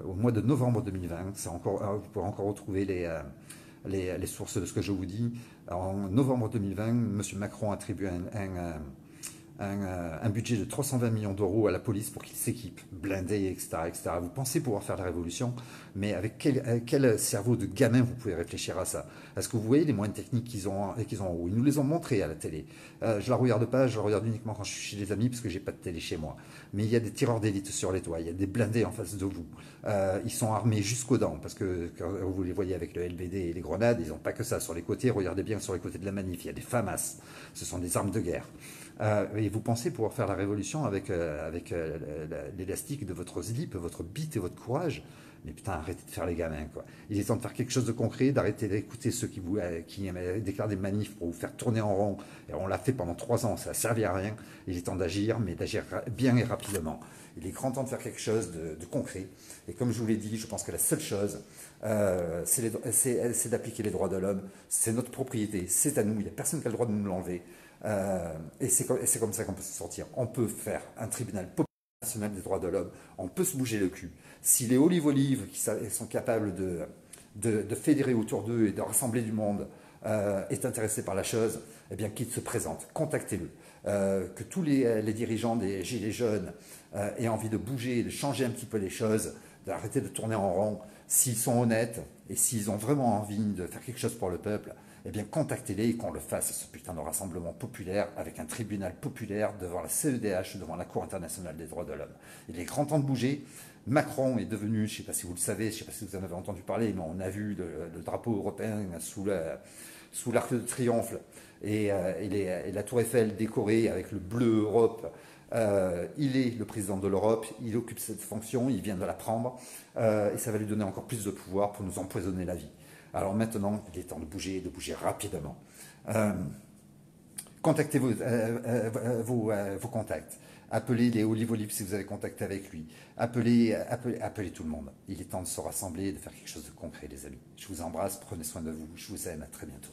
au mois de novembre 2020, vous pourrez encore retrouver les sources de ce que je vous dis. En novembre 2020, M. Macron attribue un budget de 320 millions d'euros à la police pour qu'ils s'équipent, blindés, etc., etc. Vous pensez pouvoir faire la révolution, mais avec quel cerveau de gamin vous pouvez réfléchir à ça? Est-ce que vous voyez les moyens techniques qu'ils ont en haut? Ils nous les ont montrés à la télé. Je la regarde pas, je la regarde uniquement quand je suis chez les amis parce que j'ai pas de télé chez moi. Mais il y a des tireurs d'élite sur les toits, il y a des blindés en face de vous. Ils sont armés jusqu'aux dents parce que quand vous les voyez avec le LBD et les grenades, ils n'ont pas que ça sur les côtés. Regardez bien sur les côtés de la manif, il y a des FAMAS. Ce sont des armes de guerre. Et vous pensez pouvoir faire la révolution avec l'élastique de votre slip, votre bite et votre courage? Mais putain, arrêtez de faire les gamins, quoi. Il est temps de faire quelque chose de concret, d'arrêter d'écouter ceux qui déclarent des manifs pour vous faire tourner en rond. Et on l'a fait pendant 3 ans, ça n'a servi à rien. Il est temps d'agir, mais d'agir bien et rapidement. Il est grand temps de faire quelque chose de concret. Et comme je vous l'ai dit, je pense que la seule chose, c'est d'appliquer les droits de l'homme. C'est notre propriété, c'est à nous, il n'y a personne qui a le droit de nous l'enlever. Et c'est comme ça qu'on peut se sortir. On peut faire un tribunal populaire national des droits de l'homme, on peut se bouger le cul. Si les olives qui sont capables de fédérer autour d'eux et de rassembler du monde est intéressé par la chose, eh bien qu'ils se présentent, contactez-le. Que tous les dirigeants des Gilets jaunes aient envie de bouger, de changer un petit peu les choses, d'arrêter de tourner en rond. S'ils sont honnêtes et s'ils ont vraiment envie de faire quelque chose pour le peuple, eh bien contactez-les et qu'on le fasse, ce putain de rassemblement populaire, avec un tribunal populaire devant la CEDH, devant la Cour internationale des droits de l'homme. Il est grand temps de bouger. Macron est devenu, je ne sais pas si vous le savez, je ne sais pas si vous en avez entendu parler, mais on a vu le drapeau européen sous l'Arc de Triomphe et la Tour Eiffel décorée avec le bleu Europe. Il est le président de l'Europe, il occupe cette fonction, il vient de la prendre, et ça va lui donner encore plus de pouvoir pour nous empoisonner la vie. Alors maintenant, il est temps de bouger rapidement. Contactez vos contacts. Appelez les Olive si vous avez contact avec lui. Appelez tout le monde. Il est temps de se rassembler et de faire quelque chose de concret, les amis. Je vous embrasse, prenez soin de vous. Je vous aime, à très bientôt.